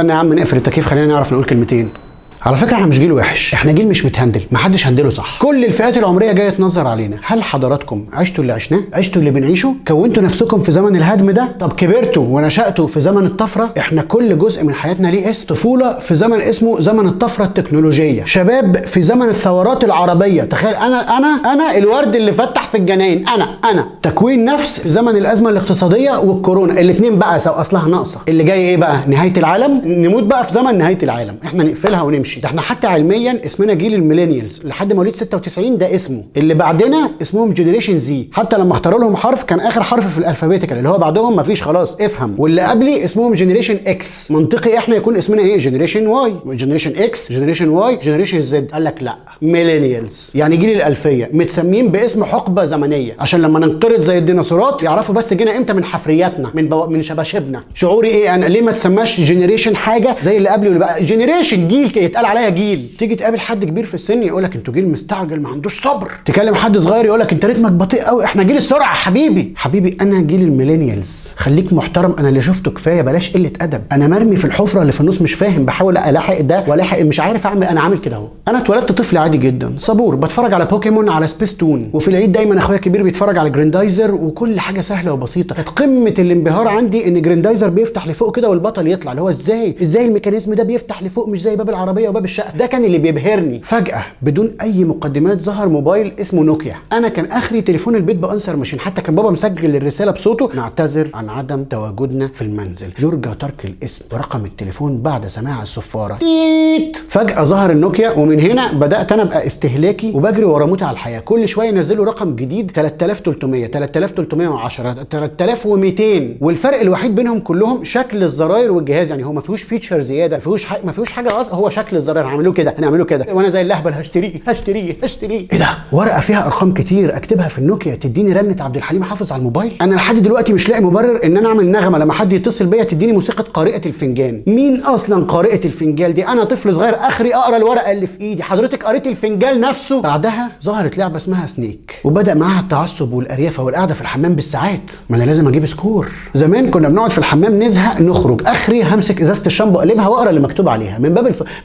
استنى يا عم نقفل التكييف، خلينا نعرف نقول كلمتين. على فكره احنا مش جيل وحش، احنا جيل مش متهندل، محدش هندله صح. كل الفئات العمريه جايه تنظر علينا. هل حضراتكم عشتوا اللي عشناه؟ عشتوا اللي بنعيشه؟ كونتوا نفسكم في زمن الهدم ده؟ طب كبرتوا ونشأتوا في زمن الطفره؟ احنا كل جزء من حياتنا ليه اسم. طفوله في زمن اسمه زمن الطفره التكنولوجيه، شباب في زمن الثورات العربيه. تخيل انا الورد اللي فتح في الجناين، انا تكوين نفس في زمن الازمه الاقتصاديه والكورونا. الاثنين بقى سو اصلها ناقصه. اللي جاي ايه بقى؟ نهايه العالم. نموت بقى في زمن نهايه العالم، احنا نقفلها ونمشي. ده احنا حتى علميا اسمنا جيل الميلينيالز، لحد مواليد 96 ده اسمه. اللي بعدنا اسمهم جنريشن زي، حتى لما اختاروا لهم حرف كان اخر حرف في الالفابيتيكال، اللي هو بعدهم مفيش خلاص افهم. واللي قبلي اسمهم جنريشن اكس. منطقي احنا يكون اسمنا ايه؟ جنريشن واي، جنريشن اكس، جنريشن واي، جنريشن زد. قال لك لا، ميلينيالز يعني جيل الالفيه، متسمين باسم حقبه زمنيه عشان لما ننقرض زي الديناصورات يعرفوا بس جينا امتى من حفرياتنا، من شباشبنا. شعوري ايه انا؟ ليه ما تسماش جنريشن حاجه زي اللي قبلي واللي بقى جنريشن جيل يتقال عليا جيل؟ تيجي تقابل حد كبير في السن يقول لك انتوا جيل مستعجل ما عندوش صبر. تكلم حد صغير يقول لك انت رتمك بطيء قوي. احنا جيل السرعه. حبيبي انا جيل الميلينيالز. خليك محترم، انا اللي شفته كفايه، بلاش قله ادب. انا مرمي في الحفره اللي في النص مش فاهم، بحاول الاحق ده والاحق مش عارف اعمل. انا عامل كده اهو. انا اتولدت طفل عادي جدا صبور، بتفرج على بوكيمون على سبيس تون، وفي العيد دايما اخويا الكبير بيتفرج على جريندايزر، وكل حاجه سهله وبسيطه. كانت قمه الانبهار عندي ان جريندايزر بيفتح لفوق كده والبطل يطلع، اللي هو ازاي الميكانيزم ده بيفتح لفوق مش زي باب العربيه وباب الشقه. ده كان اللي بيبهرني. فجاه بدون اي مقدمات ظهر موبايل اسمه نوكيا. انا كان اخري تليفون البيت بانسر ماشين، حتى كان بابا مسجل الرساله بصوته: نعتذر عن عدم تواجدنا في المنزل، يرجى ترك الاسم ورقم التليفون بعد سماع الصفاره. فجاه ظهر النوكيا، ومن هنا بدات انا ابقى استهلاكي وبجري ورا موت على الحياه. كل شويه ينزلوا رقم جديد، 3300، 3310، 3200، والفرق الوحيد بينهم كلهم شكل الزراير والجهاز. يعني هو ما فيهوش فيتشر زياده، ما فيهوش حاجه اصلا، هو شكل الزراير. هنعمله كده وانا زي اللهبل هشتريه. ايه ده؟ ورقه فيها ارقام كتير اكتبها في النوكيا تديني رنه عبد الحليم حافظ على الموبايل. انا لحد دلوقتي مش لاقي مبرر ان انا اعمل نغمه لما حد يتصل بيا تديني موسيقى قارئه الفنجان. مين اصلا قارئه الفنجان دي؟ انا طفل صغير اخري اقرا الورقه اللي في ايدي، حضرتك قريت الفنجان نفسه. بعدها ظهرت لعبه اسمها سنيك، وبدا معاها التعصب والاريافه والقعده في الحمام بالساعات. ما انا لازم اجيب سكور. زمان كنا بنقعد في الحمام نزهق نخرج، اخري همسك ازازه الشامبو اقلبها واقرا اللي مكتوب عليها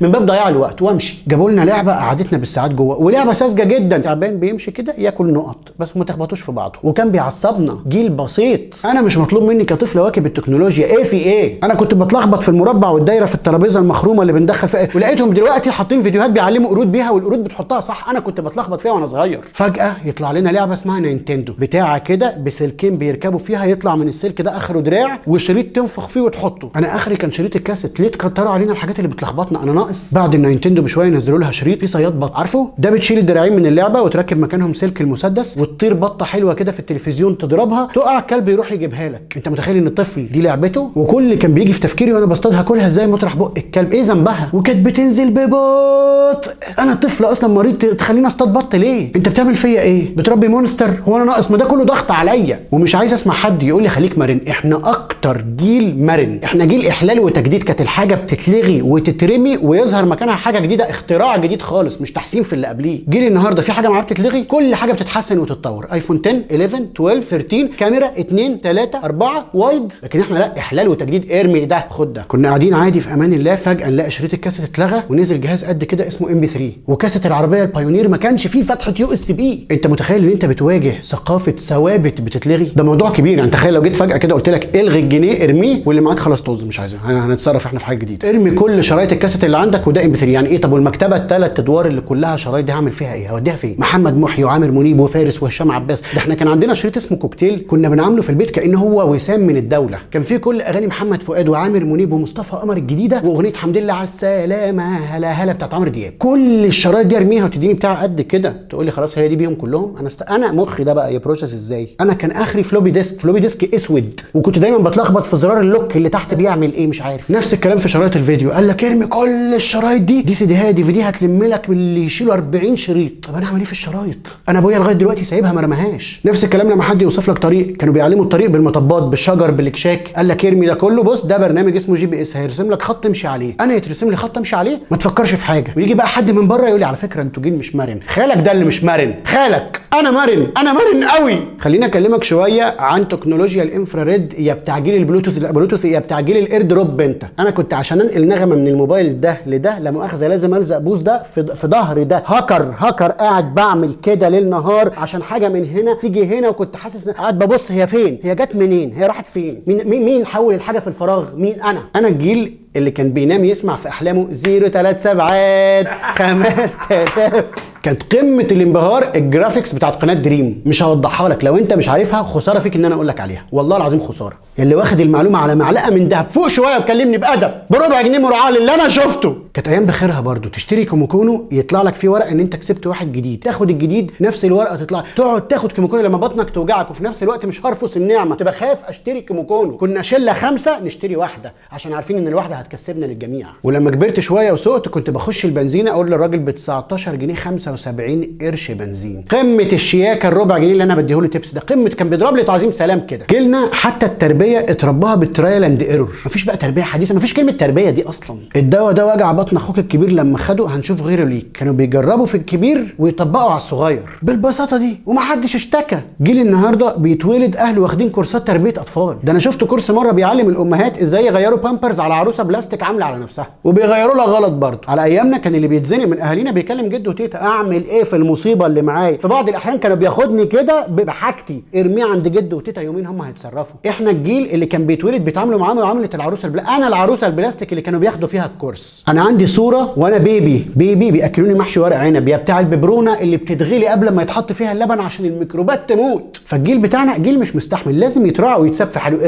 من باب ضياع الوقت وامشي. جابوا لنا لعبه قعدتنا بالساعات جوه، ولعبه ساذجه جدا. تعبان بيمشي كده ياكل نقط بس ما تخبطوش في بعضه، وكان بيعصبنا. جيل بسيط. انا مش مطلوب مني كطفل اواكب التكنولوجيا. ايه في ايه؟ انا كنت بتلخبط في المربع والدايره في الترابيزه المخرومه اللي بندخل فيها، ولقيتهم دلوقتي حاطين فيديوهات بيعلموا قرود بيها، والقرود بتحطها صح. انا كنت بتلخبط فيها وانا صغير. فجاه يطلع لنا لعبه اسمها نينتندو، بتاعه كده بسلكين بيركبوا فيها، يطلع من السلك ده اخره دراع وشريط تنفخ فيه وتحطه. انا اخري كان شريط الكاسيت. ليه تكتروا علينا الحاجات اللي بتلخبطنا؟ انا ناقص؟ بعد النينتندو بشويه نزلوا لها شريط فيه صياد بط، عارفه ده؟ بتشيل الدراعين من اللعبه وتركب مكانهم سلك المسدس، وتطير بطه حلوه كده في التلفزيون تضربها تقع، الكلب يروح يجيبها لك. انت متخيل ان الطفل دي لعبته؟ وكل اللي كان بيجي في تفكيري وانا بصطادها كلها ازاي مطرح بق الكلب. ايه ذنبها؟ وكانت بتنزل ببطء. انا طفل اصلا مريض، تخليني اصطاد بط ليه؟ انت بتعمل فيا ايه؟ بتربي مونستر؟ هو انا ناقص؟ ما ده كله ضغط عليا. ومش عايز اسمع حد يقول لي خليك مرن. احنا اكتر جيل مرن، احنا جيل احلال وتجديد. كانت الحاجه بتتلغي وتترمي ويظهر مكانها حاجه جديده، اختراع جديد خالص مش تحسين في اللي قبليه. جيل النهارده في حاجه معاه بتتلغي، كل حاجه بتتحسن وتتطور. ايفون 10، 11، 12، 13، كاميرا 2 3 4 وايد. لكن احنا لا، احلال وتجديد. ارمي ده خد ده. كنا قاعدين عادي في امان الله، فجاه نلاقي شريط الكاسيت اتلغى ونزل جهاز قد كده اسمه MP3، وكاسيت العربيه البايونير ما كانش فيه فتحه USB. انت متخيل ان انت بتواجه ثقافه ثوابت بتتلغي؟ ده موضوع كبير. يعني تخيل لو جيت فجاه كده قلت لك الغي الجنيه ارميه، واللي معاك خلاص طز مش عايزها، هنتصرف احنا في حاجه جديده. ارمي كل شرايط الكاسيت اللي عندك وده MP3. يعني ايه؟ طب والمكتبه الثلاث ادوار اللي كلها شرايط دي هعمل فيها ايه؟ هوديها فين؟ محمد محي وعامر منيب وفارس وهشام عباس. ده احنا كان عندنا شريط اسمه كوكتيل كنا بنعمله في البيت كانه هو وسام من الدوله. كان فيه كل اغاني محمد فؤاد وعامر منيب ومصطفى قمر الجديده، واغنيه حمد لله على السلامه هلا هلا بتاعت عمرو دياب. كل الشرايط دي ارميها وتديني بتاع قد كده، تقول لي خلاص هي دي بيهم كلهم. انا مخي ده بقى يبروسس ازاي؟ انا كان اخري فلوبي ديسك اسود، وكنت دايما بتلخبط في زرار اللوك اللي تحت بيعمل ايه مش عارف. نفس الكلام في شرايط الفيديو، قال لك ارمي كل الشرايط دي سيديهات DVD هتلم لك من اللي يشيلوا 40 شريط. طب انا اعمل ايه في الشرايط؟ انا ابويا لغايه دلوقتي سايبها ما رماهاش. نفس الكلام لما حد يوصف لك طريق، كانوا بيعلموا الطريق بالمطبات بالشجر بالكشاك، قال لك ارمي ده كله، بص ده برنامج اسمه GPS هيرسم لك خط امشي عليه. انا يترسم لي خط امشي عليه ما تفكرش في حاجه. ويجي بقى حد من بره يقول لي على فكره انتوا جيل مش مرن. خالك ده اللي مش مرن، خالك. انا مرن، انا مرن قوي. خليني اكلمك شويه عن تكنولوجيا الانفراريد يا بتاع جيل البلوتوث يا بتاع جيل الاير دروب. انت كنت عشان انقل نغمه من الموبايل ده لده لا مؤاخذه لازم الزق بوز ده في ظهري ده. هاكر قاعد بعمل كده ليل نهار عشان حاجه من هنا تيجي هنا، وكنت حاسس قاعد ببص هي فين، هي جت منين، هي راحت فين، مين حول الحاجه في الفراغ، مين انا الجيل اللي كان بينام يسمع في احلامه 037 5000. كانت قمه الانبهار الجرافيكس بتاعت قناه دريم. مش هوضحها لك لو انت مش عارفها، خساره فيك ان انا اقول لك عليها، والله العظيم خساره. اللي واخد المعلومه على معلقه من دهب فوق شويه وكلمني بادب بربع جنيه مراعاه اللي انا شفته. كانت ايام بخيرها برضو. تشتري كوموكونو يطلع لك فيه ورق ان انت كسبت واحد جديد، تاخد الجديد نفس الورقه تطلع تقعد تاخد كوموكونو لما بطنك توجعك، وفي نفس الوقت مش هرفص النعمه، تبقى خايف اشتري كوموكونو. كنا شله 5 نشتري واحده عشان عارفين ان الواحده هتكسبنا للجميع. ولما كبرت شويه وسقت كنت بخش البنزينه اقول للراجل ب 19 جنيه 75 قرش بنزين. قمه الشياكه الربع جنيه اللي انا بديهوله تيبس ده، قمه كان بيضرب لي تعظيم سلام كده. جيلنا حتى التربيه اترباها بالترايل اند ايرور، مفيش بقى تربيه حديثه، مفيش كلمه تربيه دي اصلا. الدواء ده وجع بطن اخوك الكبير لما خده هنشوف غيره ليك. كانوا بيجربوا في الكبير ويطبقوا على الصغير بالبساطه دي ومحدش اشتكى. جيل النهارده بيتولد اهله واخدين كورسات تربيه اطفال. ده انا شفت كورس مره بيعلم الامهات ازاي يغيروا بامبرز على عروسه بلاستيك عامله على نفسها، وبيغيروا لها غلط برضه. على ايامنا كان اللي بيتزنق من اهالينا بيكلم جده وتيتا اعمل ايه في المصيبه اللي معايا. في بعض الاحيان كانوا بياخدني كده بحاجتي ارميه عند جده وتيتا يومين هم هيتصرفوا. احنا الجيل اللي كان بيتولد بيتعاملوا معاه معامله العروسه انا العروسه البلاستيك اللي كانوا بياخدوا فيها الكورس. انا عندي صوره وانا بيبي بياكلوني محشي ورق عنب يا بتاع الببرونه اللي بتتغلي قبل ما يتحط فيها اللبن عشان الميكروبات تموت. فالجيل بتاعنا جيل مش مستحمل، لازم يتراعى ويتساب في حاله.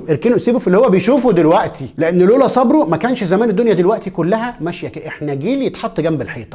اركنوا سيبه في اللي هو بيشوفه دلوقتي، لان لولا صبره ما كانش زمان الدنيا دلوقتي كلها ماشيه كده. احنا جيل يتحط جنب الحيطه.